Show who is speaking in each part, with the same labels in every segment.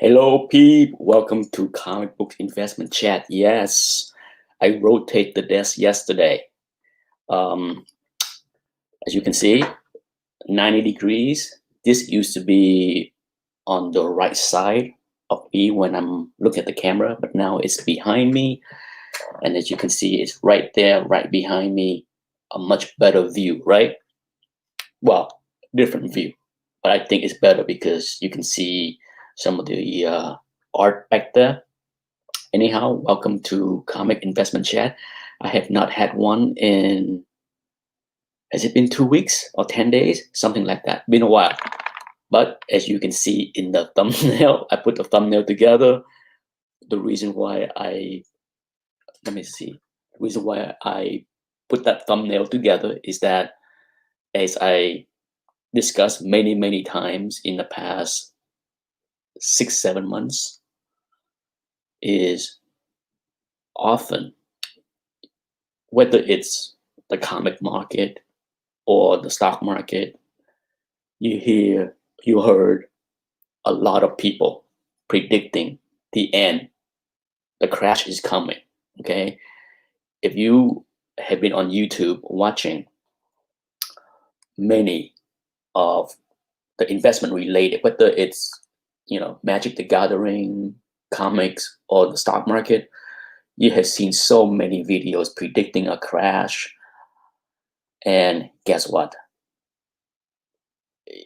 Speaker 1: Hello, Pete. Welcome to Comic Book Investment Chat. Yes, I rotated the desk yesterday. Um, as you can see, 90 degrees. This used to be on the right side of me when I'm looking at the camera, but now it's behind me. And as you can see, it's right there, right behind me. A much better view, right? Well, different view, but I think it's better because you can see some of the art back there. Anyhow, welcome to Comic Investment Chat. I have not had one in, has it been 2 weeks or 10 days? Something like that. Been a while. But as you can see in the thumbnail, I put the thumbnail together. The reason why let me see. The reason why I put that thumbnail together is that as I discussed many times in the past 6-7 months, is often, whether it's the comic market or the stock market, you heard a lot of people predicting the end. The crash is coming. Okay. If you have been on YouTube watching many of the investment related, whether it's Magic the Gathering, comics, or the stock market, you have seen so many videos predicting a crash. And guess what?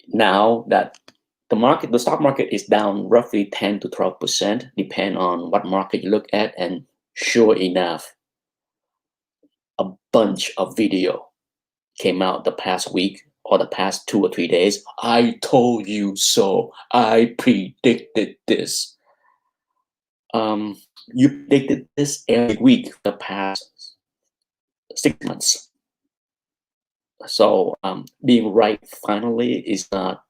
Speaker 1: Now that the stock market is down roughly 10 to 12%, depend on what market you look at. And sure enough, a bunch of video came out the past week or the past 2 or 3 days. I told you so. I predicted this. You predicted this every week the past 6 months. So being right finally is not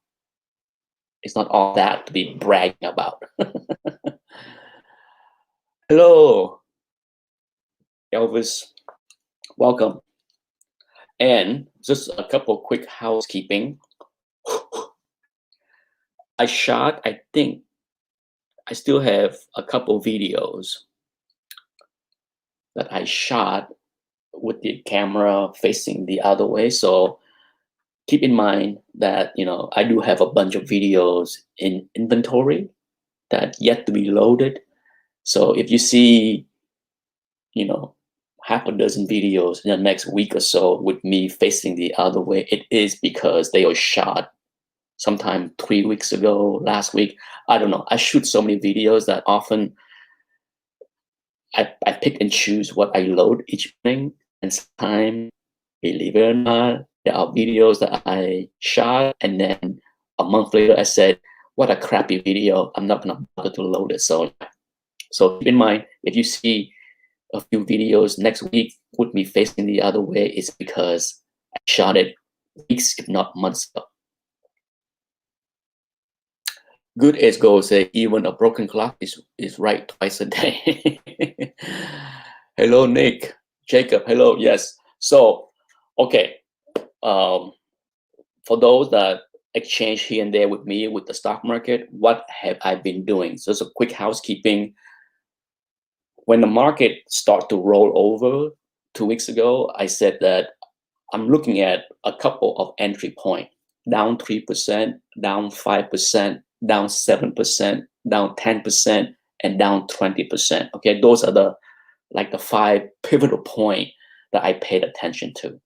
Speaker 1: all that to be bragging about. Hello, Elvis. Welcome. And just a couple quick housekeeping. I think I still have a couple videos that I shot with the camera facing the other way. So keep in mind that, I do have a bunch of videos in inventory that yet to be loaded. So if you see, half a dozen videos in the next week or so with me facing the other way, it is because they were shot sometime 3 weeks ago, last week. I don't know. I shoot so many videos that often I pick and choose what I load each thing. And sometimes, believe it or not, there are videos that I shot and then a month later I said, what a crappy video. I'm not gonna bother to load it. So keep in mind, if you see a few videos next week with me facing the other way, it's because I shot it weeks, if not months ago. Good as gold say even a broken clock is right twice a day. Hello, Nick. Jacob, hello. Yes. So, okay. For those that exchange here and there with me with the stock market, what have I been doing? So it's a quick housekeeping. When the market started to roll over 2 weeks ago, I said that I'm looking at a couple of entry points: down 3%, down 5%, down 7%, down 10%, and down 20%. Okay, those are the 5 pivotal points that I paid attention to.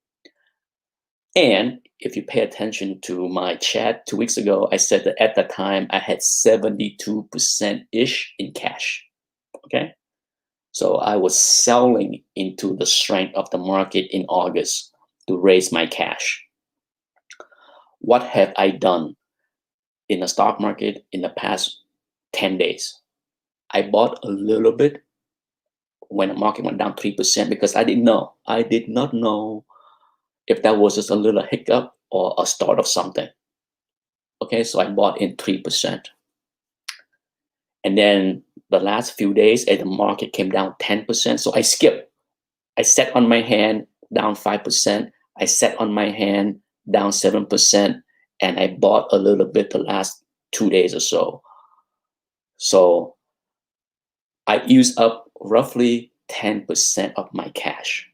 Speaker 1: And if you pay attention to my chat 2 weeks ago, I said that at that time I had 72%-ish in cash. Okay, so I was selling into the strength of the market in August to raise my cash. What have I done in the stock market in the past 10 days? I bought a little bit when the market went down 3% because I did not know if that was just a little hiccup or a start of something. Okay, so I bought in 3%. And then the last few days as the market came down 10%, so I skipped. I sat on my hand down 5%. I sat on my hand down 7%, and I bought a little bit the last 2 days or so. So I use up roughly 10% of my cash,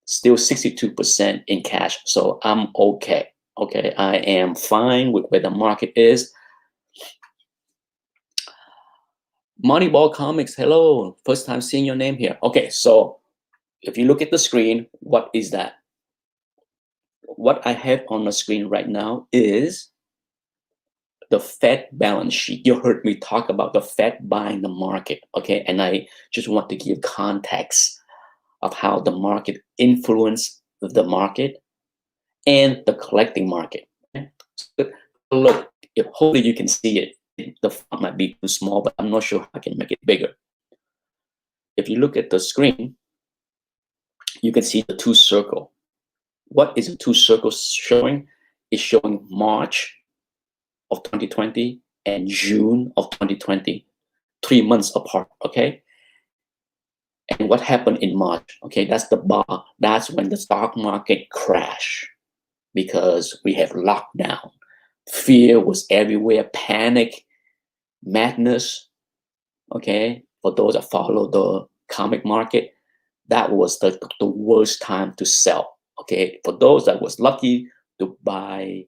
Speaker 1: still 62% in cash. So I'm okay. Okay, I am fine with where the market is. Moneyball Comics, hello. First time seeing your name here. Okay, so if you look at the screen, what is that? What I have on the screen right now is the Fed balance sheet. You heard me talk about the Fed buying the market, okay? And I just want to give context of how the market influenced the market and the collecting market. Okay? So look, hopefully you can see it. The font might be too small, but I'm not sure how I can make it bigger. If you look at the screen, you can see the two circles. What is the two circles showing? It's showing March of 2020 and June of 2020, 3 months apart, okay? And what happened in March? Okay, that's the bar. That's when the stock market crashed because we have lockdown. Fear was everywhere, panic, madness, okay? For those that follow the comic market, that was the worst time to sell, okay? For those that was lucky to buy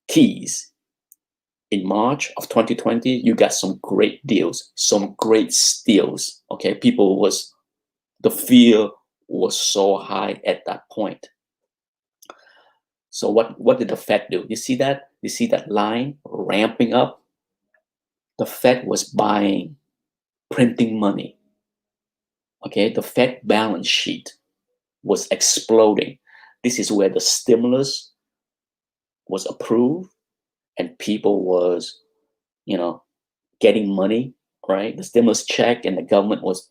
Speaker 1: keys in March of 2020, you got some great deals, some great steals, okay? The fear was so high at that point. So what did the Fed do? You see that? You see that line ramping up? The Fed was buying, printing money. Okay, the Fed balance sheet was exploding. This is where the stimulus was approved and people was, getting money, right? The stimulus check and the government was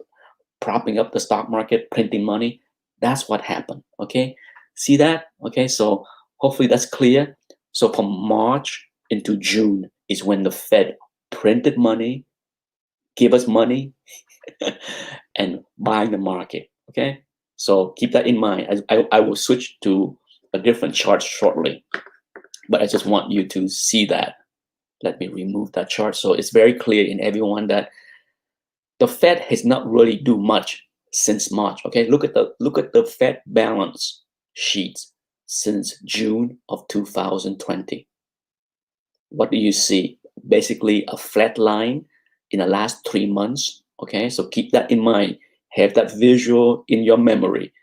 Speaker 1: propping up the stock market, printing money. That's what happened. Okay, see that? Okay, so hopefully that's clear. So from March into June is when the Fed printed money, give us money, and buying the market. Okay, so keep that in mind. I will switch to a different chart shortly, but I just want you to see that. Let me remove that chart so it's very clear in everyone that the Fed has not really do much since March. Okay, look at the Fed balance sheets since June of 2020. What do you see? Basically a flat line in the last 3 months. Okay, so keep that in mind. Have that visual in your memory.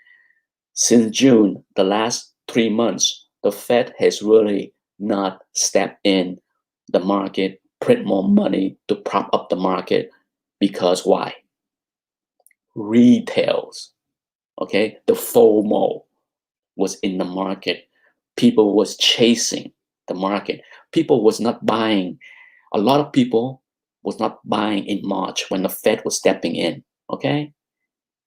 Speaker 1: Since June, the last 3 months, the Fed has really not stepped in the market, print more money to prop up the market. Because why? Retails, okay? The FOMO was in the market. People was chasing the market. People was not buying. A lot of people was not buying in March when the Fed was stepping in, okay?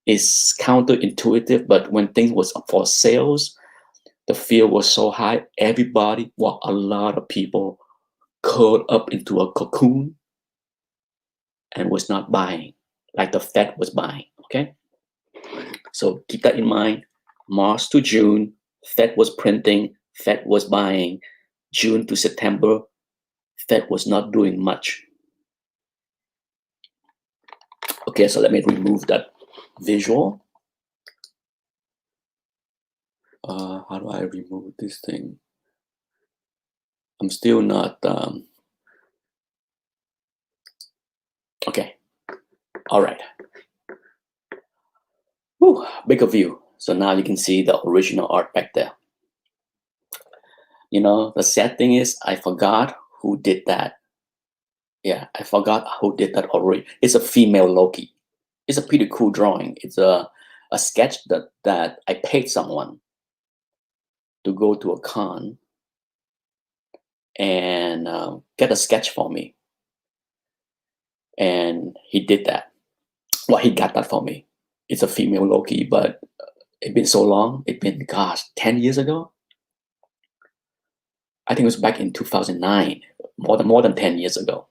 Speaker 1: It's counterintuitive, but when things was up for sales, the fear was so high, a lot of people curled up into a cocoon and was not buying like the Fed was buying, okay? So keep that in mind. March to June, Fed was printing, Fed was buying. June to September, Fed was not doing much. Okay, so let me remove that visual. How do I remove this thing? I'm still not, okay, all right. Whew, bigger view. So now you can see the original art back there. The sad thing is I forgot who did that. Yeah, I forgot who did that already. It's a female Loki. It's a pretty cool drawing. It's a sketch that I paid someone to go to a con and get a sketch for me. And he did that. Well, he got that for me. It's a female Loki, but it's been so long. It's been, gosh, 10 years ago. I think it was back in 2009, more than 10 years ago.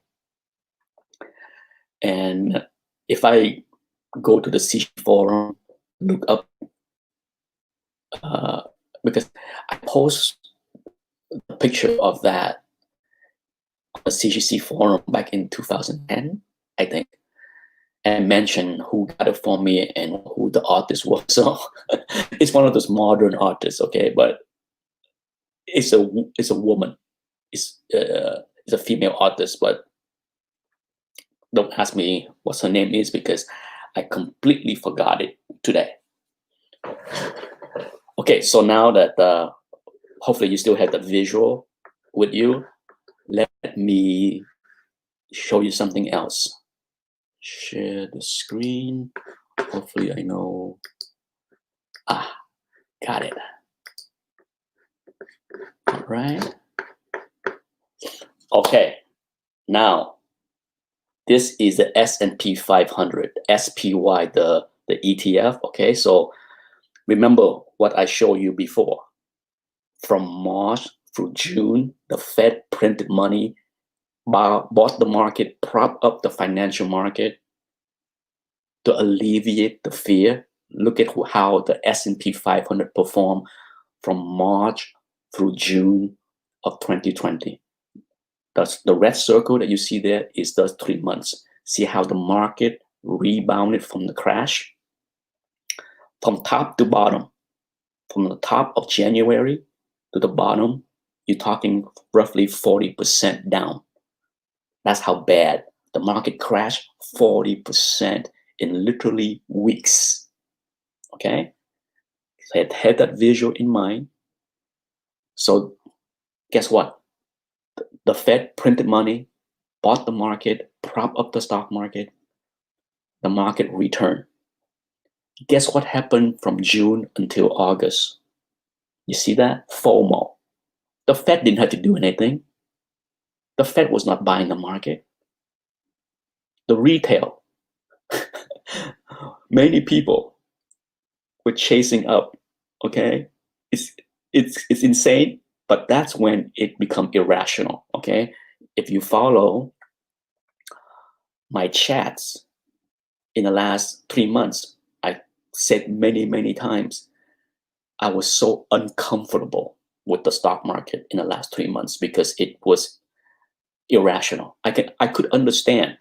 Speaker 1: And if I go to the CC forum, look up, because I post a picture of that a CGC forum back in 2010, I think, and mention who got it for me and who the artist was. So it's one of those modern artists, okay, but it's a woman. It's a female artist, but don't ask me what her name is because I completely forgot it today. Okay, so now that hopefully you still have the visual with you, let me show you something else. Share the screen. Hopefully I know. Got it. All right. Okay, now this is the S&P 500, SPY, the ETF. Okay, so remember what I showed you before. From March through June, the Fed printed money, bought the market, propped up the financial market to alleviate the fear. Look at how the S&P 500 performed from March through June of 2020. The red circle that you see there is the 3 months. See how the market rebounded from the crash? From top to bottom, from the top of January to the bottom, you're talking roughly 40% down. That's how bad the market crashed, 40% in literally weeks. Okay? So I had that visual in mind. So guess what? The Fed printed money, bought the market, propped up the stock market. The market returned. Guess what happened from June until August? You see that? FOMO. The Fed didn't have to do anything. The Fed was not buying the market. The retail, many people were chasing up. Okay, it's insane, but that's when it become irrational. Okay, if you follow my chats in the last 3 months, I said many times I was so uncomfortable with the stock market in the last 3 months because it was irrational. I could understand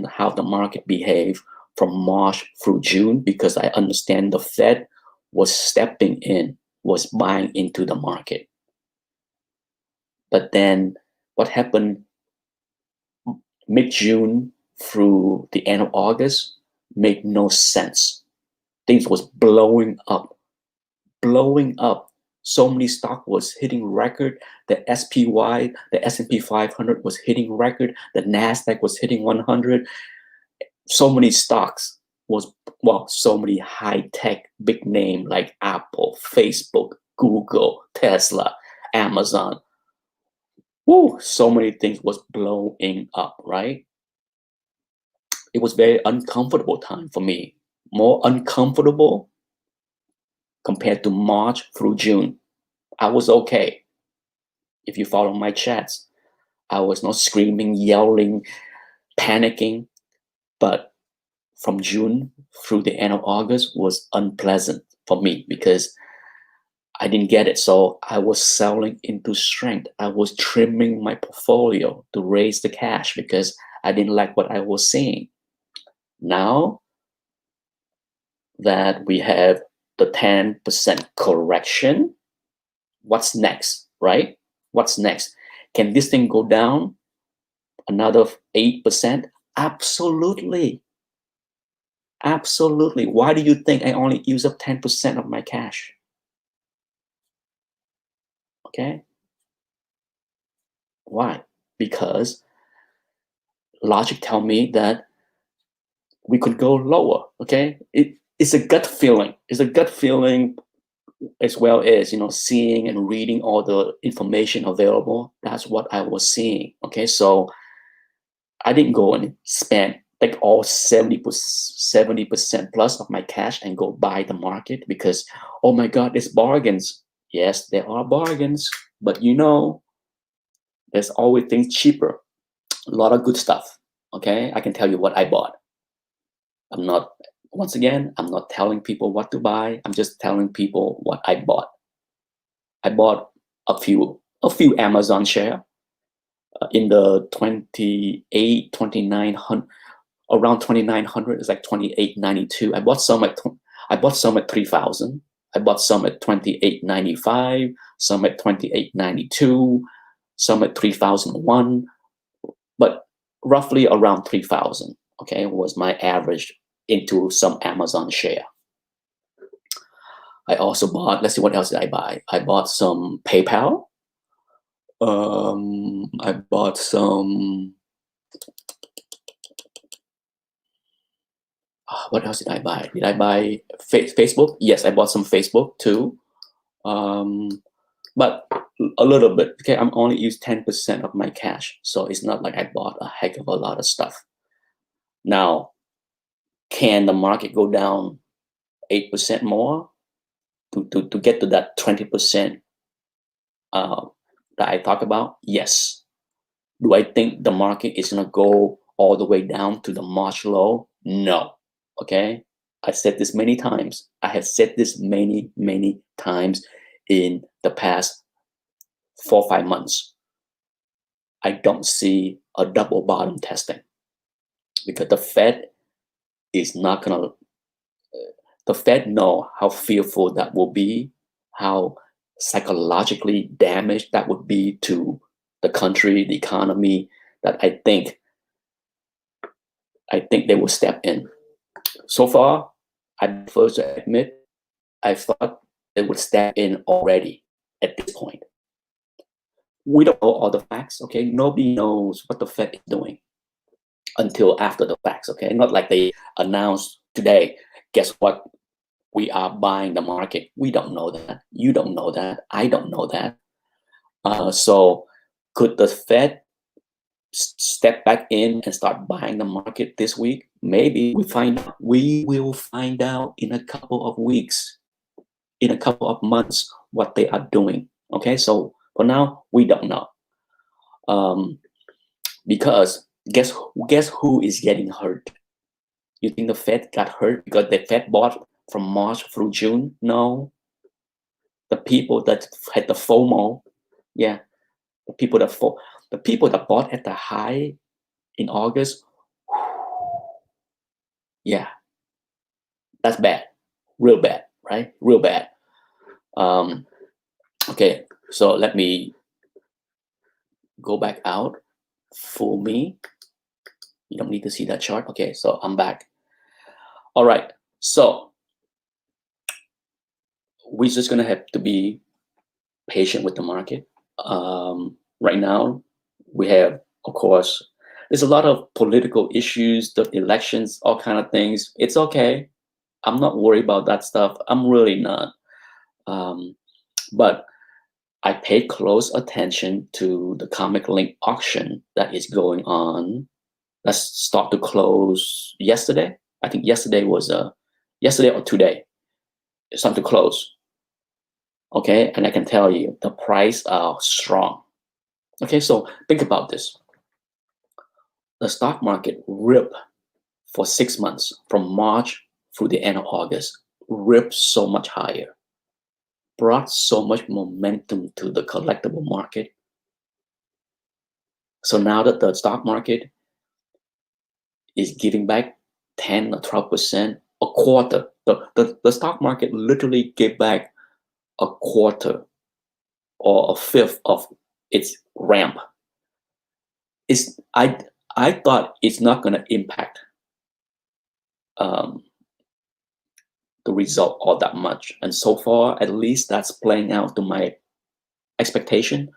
Speaker 1: how the market behaved from March through June because I understand the Fed was stepping in, was buying into the market. But then what happened mid-June through the end of August made no sense. Things was blowing up. So many stock was hitting record. The SPY, the S&P 500 was hitting record. The NASDAQ was hitting 100. So many stocks so many high-tech big name like Apple, Facebook, Google, Tesla, Amazon. So many things was blowing up, right? It was very uncomfortable time for me. More uncomfortable compared to March through June. I was okay. If you follow my chats, I was not screaming, yelling, panicking, but from June through the end of August was unpleasant for me because I didn't get it. So I was selling into strength. I was trimming my portfolio to raise the cash because I didn't like what I was seeing. Now that we have the 10% correction, what's next, right? What's next? Can this thing go down another 8%? Absolutely. Absolutely. Why do you think I only use up 10% of my cash? Okay. Why? Because logic tell me that we could go lower. Okay. It's a gut feeling. It's a gut feeling as well as, seeing and reading all the information available. That's what I was seeing. Okay. So I didn't go and spend like all 70% plus of my cash and go buy the market because, oh my God, there's bargains. Yes, there are bargains, but there's always things cheaper. A lot of good stuff. Okay, I can tell you what I bought. I'm not telling people what to buy. I'm just telling people what I bought. I bought a few Amazon share. in the 2900, around 2900. It's like 28.92. I bought some at 3,000. I bought some at 28.95, some at 28.92, some at 3,001, but roughly around 3,000. Okay, was my average into some Amazon share. I also bought, let's see, what else did I buy? I bought some PayPal. I bought some, what else did I buy? Did I buy Facebook? Yes, I bought some Facebook too. But a little bit, okay, I'm only used 10% of my cash. So it's not like I bought a heck of a lot of stuff. Now, can the market go down 8% more to get to that 20% that I talk about? Yes. Do I think the market is going to go all the way down to the March low? No. Okay. I said this many times. I have said this many, many times in the past 4 or 5 months. I don't see a double bottom testing because the Fed is not going to, the Fed know how fearful that will be, how psychologically damaged that would be to the country, the economy, that I think they will step in. So far, I'm first to admit, I thought they would step in already at this point. We don't know all the facts, okay? Nobody knows what the Fed is doing until after the facts, okay? Not like they announced today, guess what? We are buying the market. We don't know that. You don't know that. I don't know that. So could the Fed step back in and start buying the market this week? Maybe we will find out in a couple of weeks, in a couple of months, what they are doing. Okay, so for now, we don't know. Because guess who is getting hurt? You think the Fed got hurt because the Fed bought from March through June? No. The people that had the FOMO, yeah, the people that bought at the high in August, yeah, that's bad, real bad, right? Real bad. Okay, so let me go back out. Fool me. You don't need to see that chart. Okay, so I'm back. All right, so we're just gonna have to be patient with the market. Right now, we have, of course, there's a lot of political issues, the elections, all kind of things. It's okay. I'm not worried about that stuff. I'm really not. But I pay close attention to the Comic Link auction that is going on. Let's start to close yesterday. I think yesterday was yesterday or today. It's time to close. Okay, and I can tell you the price are strong. Okay, so think about this. The stock market ripped for 6 months from March through the end of August, ripped so much higher, brought so much momentum to the collectible market. So now that the stock market is giving back 10 or 12%, a quarter, the stock market literally gave back a quarter or a fifth of its ramp. I thought it's not going to impact the result all that much, and so far, at least, that's playing out to my expectation.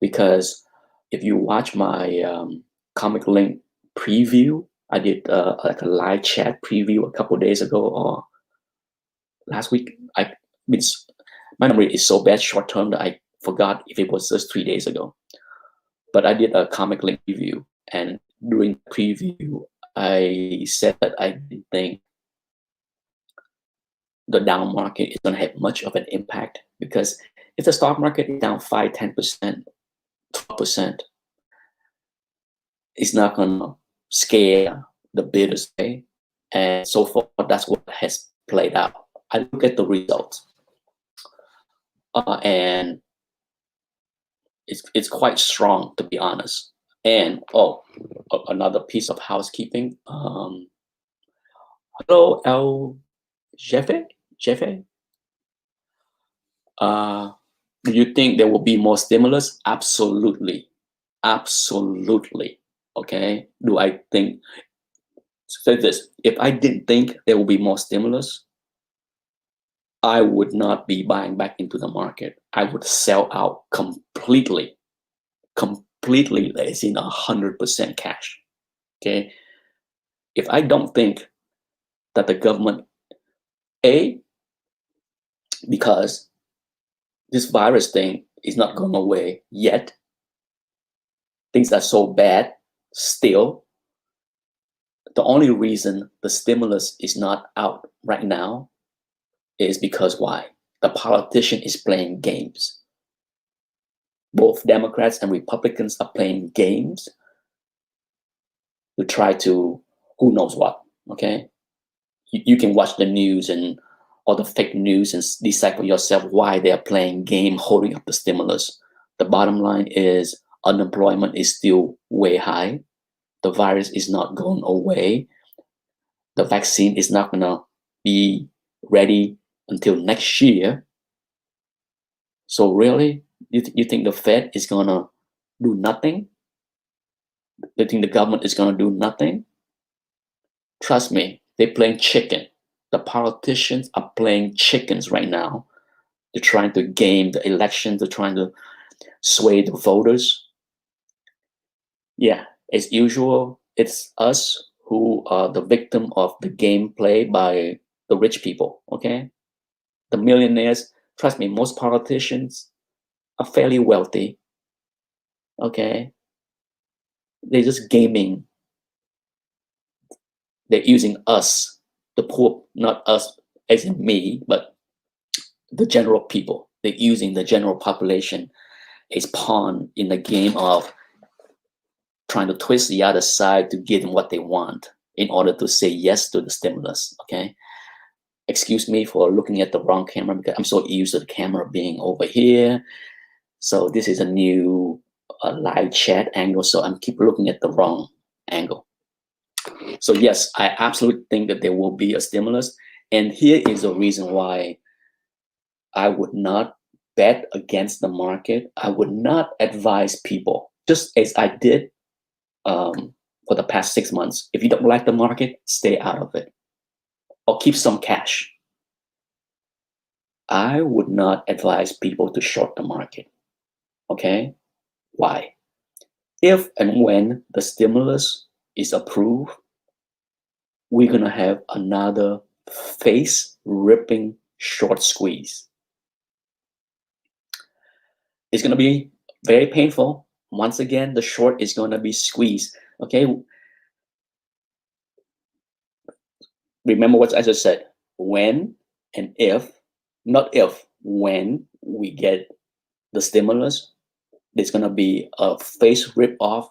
Speaker 1: Because if you watch my Comic Link preview, I did like a live chat preview a couple of days ago or last week. My memory is so bad short term that I forgot if it was just 3 days ago. But I did a Comic Link review, and during the preview, I said that I didn't think the down market is going to have much of an impact, because if the stock market is down 5, 10%, 12%, it's not going to scare the bidders away. And so far, that's what has played out. I look at the results, and it's quite strong, to be honest. And another piece of housekeeping. Hello, El Jefe. Do you think there will be more stimulus? Absolutely, absolutely. Okay. Do I think? Say this: if I didn't think there will be more stimulus, I would not be buying back into the market. I would sell out completely, completely. As in 100% cash. Okay. If I don't think that the government, A, because this virus thing is not going away yet, things are so bad still. The only reason the stimulus is not out right now is because why? The politician is playing games. Both Democrats and Republicans are playing games to try to, who knows what, okay? You can watch the news and all the fake news and decide for yourself why they're playing game holding up the stimulus. The bottom line is unemployment is still way high. The virus is not going away. The vaccine is not gonna be ready until next year. So really, you think the Fed is gonna do nothing? You think the government is gonna do nothing? Trust me, they're playing chicken. The politicians are playing chickens right now. They're trying to game the elections. They're trying to sway the voters. Yeah, as usual, it's us who are the victim of the game played by the rich people, okay? The millionaires, trust me, most politicians are fairly wealthy, okay? They're just gaming. They're using us, the poor, not us as in me, but the general people. They're using the general population as pawn in the game of trying to twist the other side to give them what they want in order to say yes to the stimulus, okay? Excuse me for looking at the wrong camera because I'm so used to the camera being over here. So this is a new live chat angle, so I'm keep looking at the wrong angle. So yes, I absolutely think that there will be a stimulus. And here is the reason why I would not bet against the market. I would not advise people, just as I did for the past 6 months. If you don't like the market, stay out of it or keep some cash. I would not advise people to short the market. Okay? Why? If and when the stimulus is approved, we're going to have another face ripping short squeeze. It's going to be very painful. Once again, the short is going to be squeezed. Okay? Remember what I just said. When and if, not if, when we get the stimulus, there's going to be a face rip off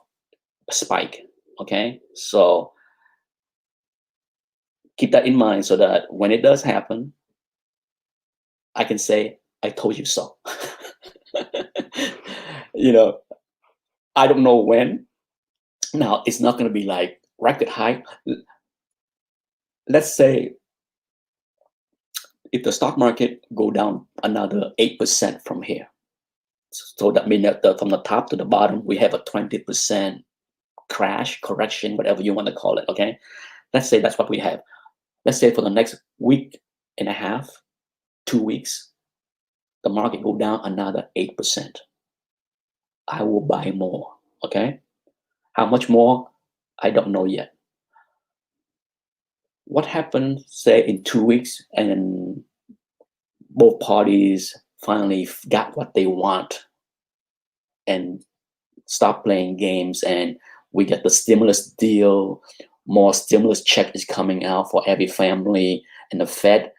Speaker 1: spike. Okay? So keep that in mind so that when it does happen, I can say, I told you so. You know, I don't know when. Now, it's not going to be like record high. Let's say if the stock market go down another 8% from here. So that means that from the top to the bottom, we have a 20% crash, correction, whatever you want to call it, okay? Let's say that's what we have. Let's say for the next week and a half, 2 weeks, the market go down another 8%. I will buy more, okay? How much more? I don't know yet. What happens, say, in 2 weeks and both parties finally got what they want and stop playing games and we get the stimulus deal, more stimulus check is coming out for every family, and the Fed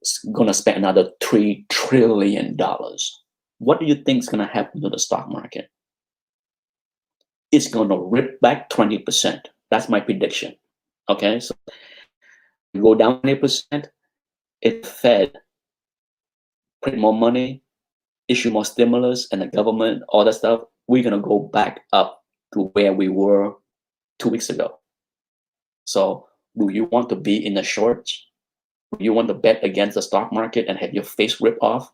Speaker 1: is going to spend another $3 trillion. What do you think is going to happen to the stock market? It's going to rip back 20%. That's my prediction. Okay, so go down 20%. If the Fed print more money, issue more stimulus, and the government, all that stuff, we're going to go back up to where we were 2 weeks ago. So do you want to be in the shorts? Do you want to bet against the stock market and have your face ripped off?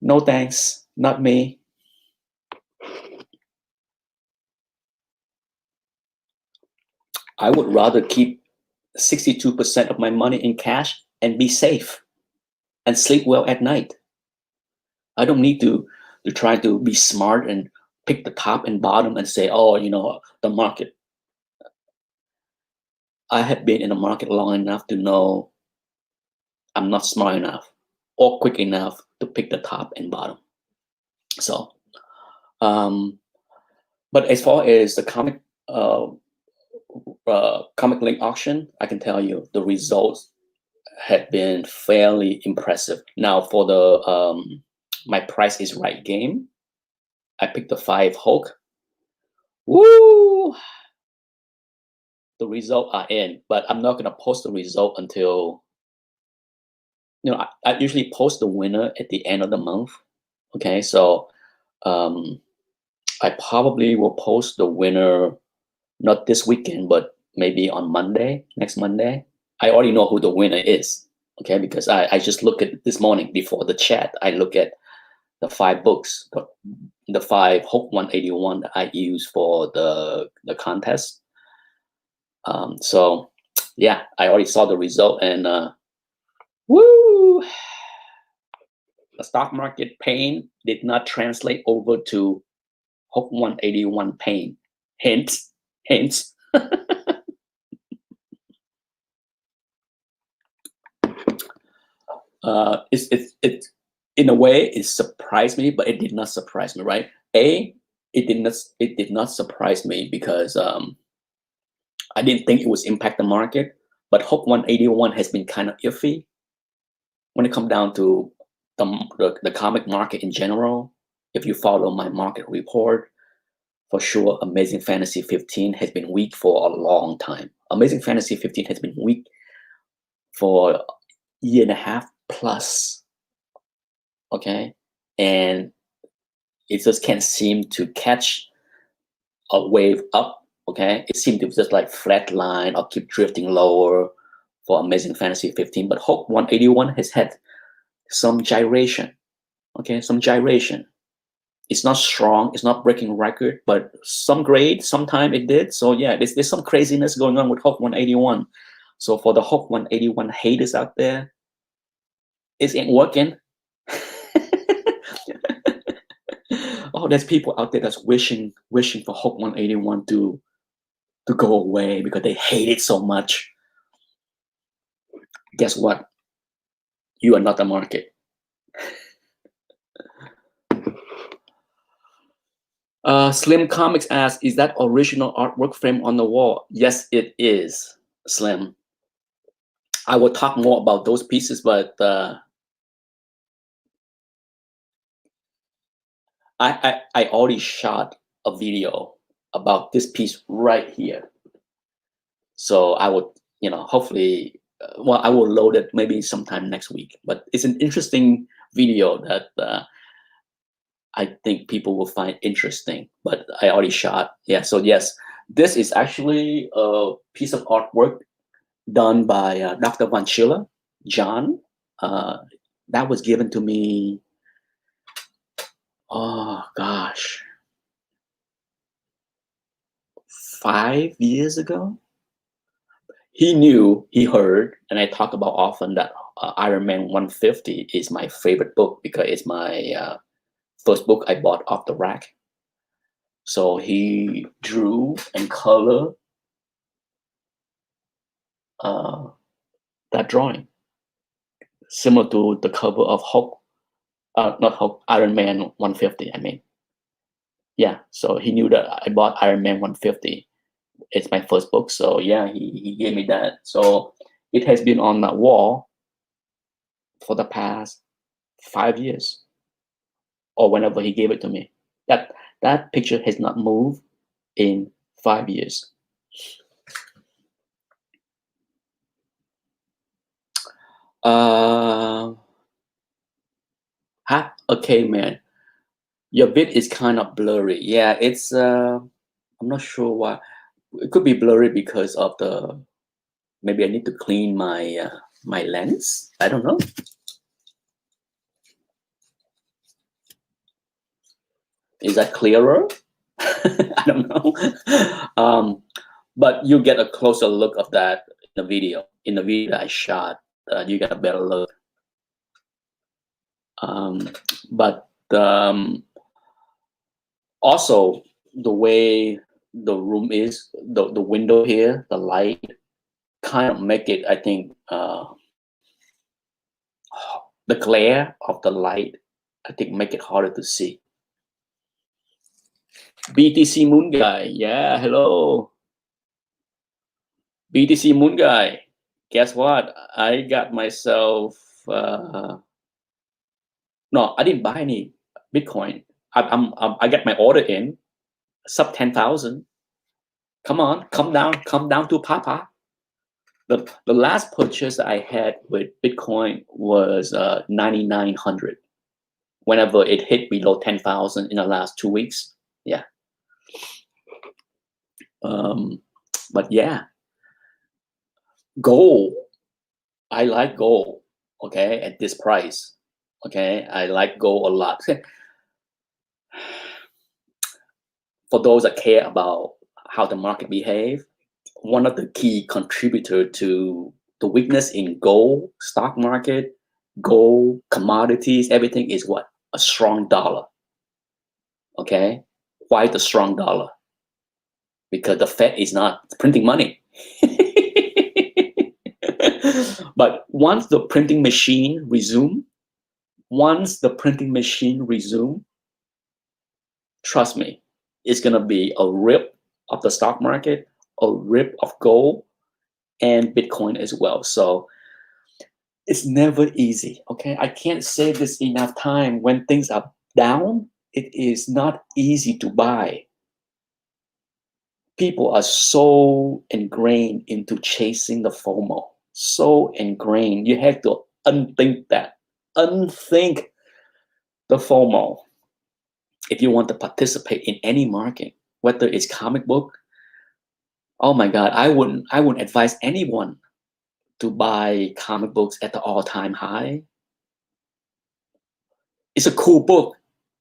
Speaker 1: No thanks, not me. I would rather keep 62% of my money in cash and be safe and sleep well at night. I don't need to try to be smart and pick the top and bottom and say, oh, the market. I have been in the market long enough to know I'm not smart enough or quick enough to pick the top and bottom. So, but as far as the comic link auction, I can tell you the results had been fairly impressive. Now for the my Price is Right game, I picked the 5 Hulk. Woo! The result are in, but I'm not gonna post the result until I usually post the winner at the end of the month. Okay, so I probably will post the winner not this weekend, but maybe on Monday, next Monday. I already know who the winner is. Okay, because I just look at this morning before the chat. I look at the 5 books, the 5 Hope 181 that I use for the contest. So yeah, I already saw the result, and woo! The stock market pain did not translate over to Hope 181 pain. Hence. It's in a way it surprised me, but it did not surprise me, right? It did not surprise me because I didn't think it would impact the market. But Hope 181 has been kind of iffy when it comes down to the comic market in general. If you follow my market report, for sure, Amazing Fantasy 15 has been weak for a long time. Amazing Fantasy 15 has been weak for a year and a half plus. Okay, and it just can't seem to catch a wave up. Okay, it seemed to just like flatline or keep drifting lower for Amazing Fantasy 15. But Hope 181 has had some gyration. Okay, some gyration. It's not strong. It's not breaking record, but some grade, sometime it did. So yeah, there's some craziness going on with Hope 181. So for the Hope 181 haters out there, it ain't working. Oh, there's people out there that's wishing for Hope 181 to go away because they hate it so much. Guess what? You are not the market. Slim Comics asks, is that original artwork frame on the wall? Yes, it is, Slim. I will talk more about those pieces, but I already shot a video about this piece right here. So I would, hopefully, well, I will load it maybe sometime next week. But it's an interesting video that I think people will find interesting. But I already shot. Yeah. So yes, this is actually a piece of artwork done by Dr. Von Schiller, John. That was given to me. Oh gosh, 5 years ago. He heard, and I talk about often that Iron Man 150 is my favorite book because it's my first book I bought off the rack. So he drew and colored that drawing, similar to the cover of Hulk, not Hulk, Iron Man 150. I mean, yeah. So he knew that I bought Iron Man 150. It's my first book, so yeah, he gave me that. So it has been on that wall for the past 5 years, or whenever he gave it to me. That picture has not moved in 5 years. Okay, man. Your bit is kind of blurry. Yeah, it's I'm not sure why. It could be blurry because of the, maybe I need to clean my my lens. I don't know. Is that clearer? I don't know. But you get a closer look of that in the video. In the video that I shot, you get a better look. But also the way the room is, the window here, the light kind of make it, I think, the glare of the light, I think, make it harder to see. BTC Moon Guy, yeah, hello. BTC Moon Guy, guess what? I got myself, no, I didn't buy any Bitcoin. I got my order in, sub 10,000. Come on, come down to Papa. The last purchase I had with Bitcoin was 9,900. Whenever it hit below 10,000 in the last 2 weeks, yeah. But yeah, gold. I like gold. Okay, at this price. Okay, I like gold a lot. For those that care about how the market behave, one of the key contributor to the weakness in gold stock market, gold commodities, everything is what? A strong dollar. Okay, why the strong dollar? Because the Fed is not printing money. But once the printing machine resume, trust me, it's gonna be a rip of the stock market, a rip of gold, and Bitcoin as well. So it's never easy. Okay, I can't say this enough time. When things are down, it is not easy to buy. People are so ingrained into chasing the FOMO. So ingrained. You have to unthink that. Unthink the FOMO. If you want to participate in any market, whether it's comic book, oh my God, I wouldn't advise anyone to buy comic books at the all-time high. It's a cool book.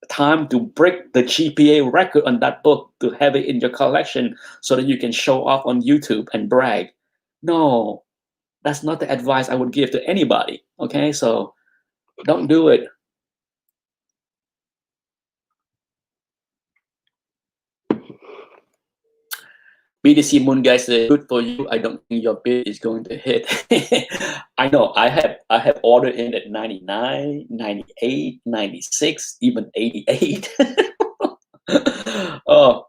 Speaker 1: Time to break the GPA record on that book, to have it in your collection so that you can show off on YouTube and brag. No, that's not the advice I would give to anybody. Okay, so don't do it. BTC Moon Guy said, good for you. I don't think your bid is going to hit. I know, I have ordered in at 99, 98, 96, even 88. Oh,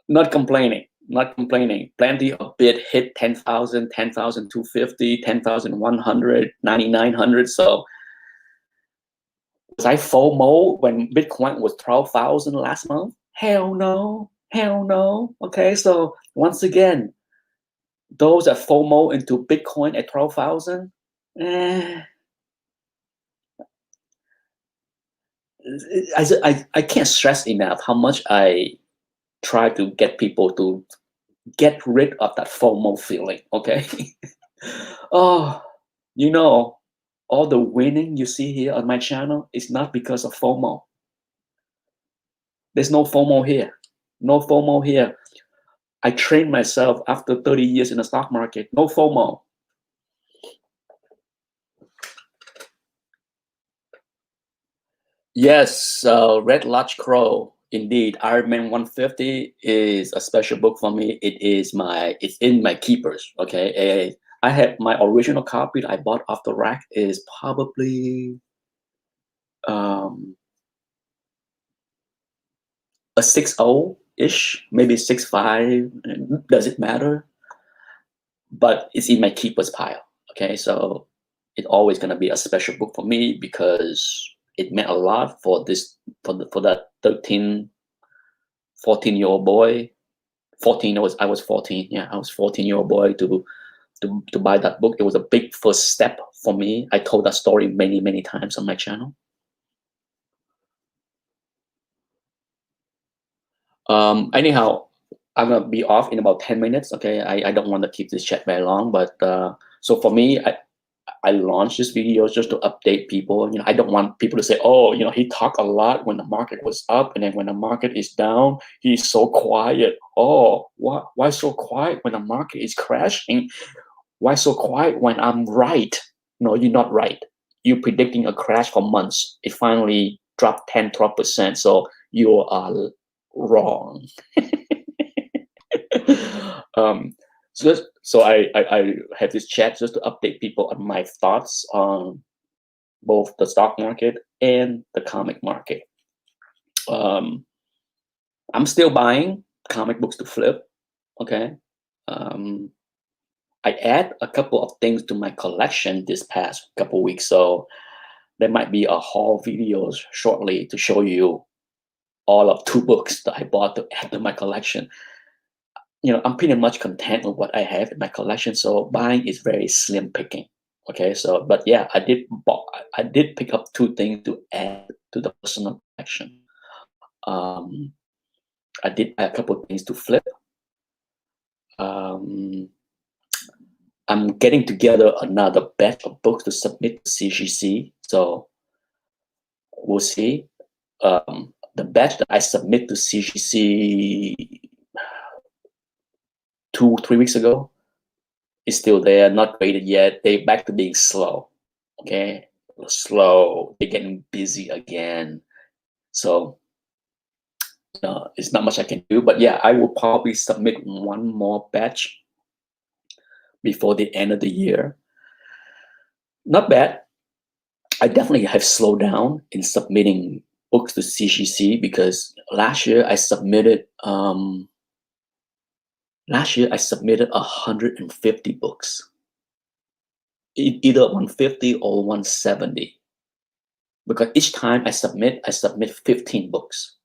Speaker 1: not complaining. Plenty of bid hit 10,000, 10,250, 10,100, 9,900. So was I FOMO when Bitcoin was 12,000 last month? Hell no. Okay, so once again, those that FOMO into Bitcoin at 12,000, I can't stress enough how much I try to get people to get rid of that FOMO feeling. Okay. Oh, you know, all the winning you see here on my channel is not because of FOMO. There's no FOMO here. No FOMO here. I trained myself after 30 years in the stock market. No FOMO. Yes, Red Lodge Crow. Indeed, Iron Man 150 is a special book for me. It's in my keepers. Okay, I have my original copy that I bought off the rack is probably a 6.0-ish, maybe 6.5. Does it matter? But it's in my keepers pile. Okay, so it's always gonna be a special book for me because it meant a lot for that 13, 14-year-old boy. 14, I was 14. Yeah, I was 14-year-old boy to buy that book. It was a big first step for me. I told that story many times on my channel. Anyhow, I'm gonna be off in about 10 minutes. Okay, I don't want to keep this chat very long, but so for me, I launched this video just to update people. I don't want people to say, "Oh, he talked a lot when the market was up, and then when the market is down, he's so quiet." Oh, why so quiet when the market is crashing? Why so quiet when I'm right? No, you're not right. You're predicting a crash for months. It finally dropped 10, 12%. So you are wrong. um, so I have this chat just to update people on my thoughts on both the stock market and the comic market. Um, I'm still buying comic books to flip. Okay. Um, I add a couple of things to my collection this past couple weeks, so there might be a haul videos shortly to show you all of 2 books that I bought to add to my collection. I'm pretty much content with what I have in my collection, so buying is very slim picking. Okay, so but yeah, I did pick up 2 things to add to the personal collection. Um, I did a couple of things to flip. Um, I'm getting together another batch of books to submit to CGC, so we'll see. The batch that I submit to CGC 2, 3 weeks ago is still there, not graded yet. They back to being slow. Okay, slow. They're getting busy again. So it's not much I can do. But yeah, I will probably submit one more batch before the end of the year. Not bad. I definitely have slowed down in submitting books to CGC because last year I submitted 150 books, either 150 or 170. Because each time I submit 15 books.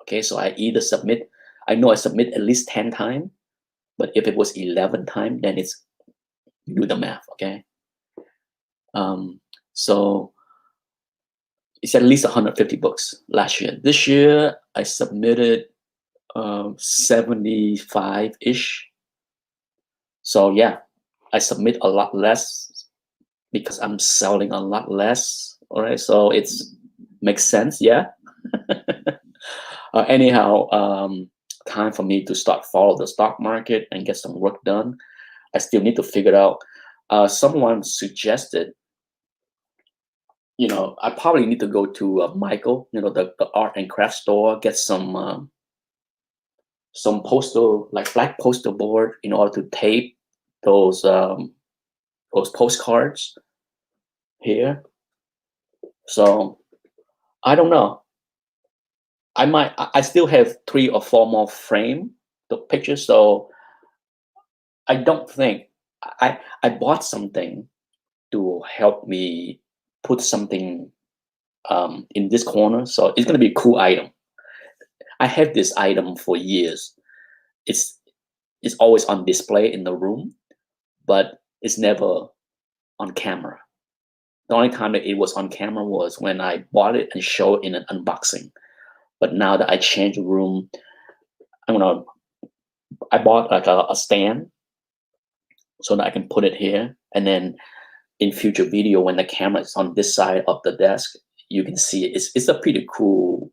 Speaker 1: Okay, so I know I submit at least 10 times, but if it was 11 times, then you do the math, okay? So it's at least 150 books last year. This year, I submitted 75-ish. So yeah, I submit a lot less because I'm selling a lot less. All right, so it's makes sense, yeah. Anyhow, time for me to start follow the stock market and get some work done. I still need to figure out. Someone suggested, I probably need to go to Michael, the art and craft store, get some postal, like black postal board, in order to tape those postcards here. So I don't know. I still have 3 or 4 more frame the pictures, so I don't think I bought something to help me put something in this corner, so it's gonna be a cool item. I had this item for years. It's it's always on display in the room, but it's never on camera. The only time that it was on camera was when I bought it and showed in an unboxing. But now that I changed the room, I bought like a stand so that I can put it here, and then in future video when the camera is on this side of the desk, you can see it. It's a pretty cool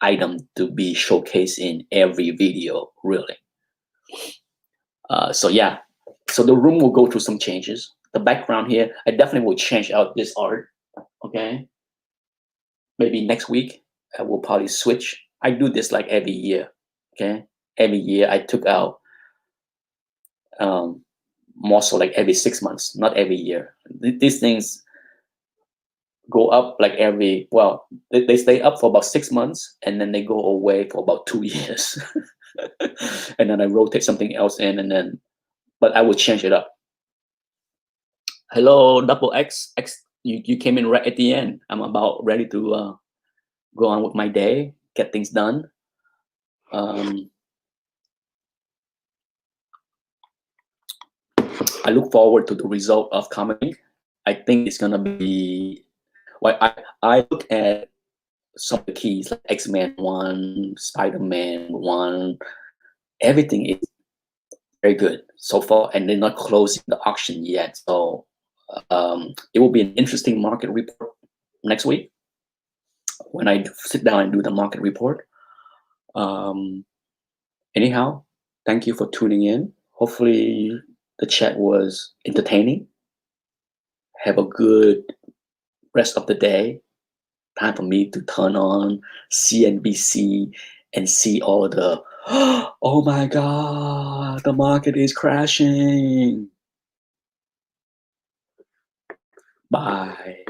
Speaker 1: item to be showcased in every video, really. So yeah, so the room will go through some changes. The background here, I definitely will change out this art. Okay, maybe next week I will probably switch. I do this like every year. Okay, every year I took out more so like every 6 months, not every year. These things go up like they stay up for about 6 months and then they go away for about 2 years. And then I rotate something else in, but I will change it up. Hello, double X. You came in right at the end. I'm about ready to go on with my day, get things done. I look forward to the result of coming. I think it's gonna be. Well, I look at some of the keys like X-Men 1, Spider-Man 1, everything is very good so far, and they're not closing the auction yet. So it will be an interesting market report next week when I sit down and do the market report. Um, Anyhow, thank you for tuning in. Hopefully, the chat was entertaining. Have a good rest of the day. Time for me to turn on CNBC and see all the, oh my God, the market is crashing. Bye.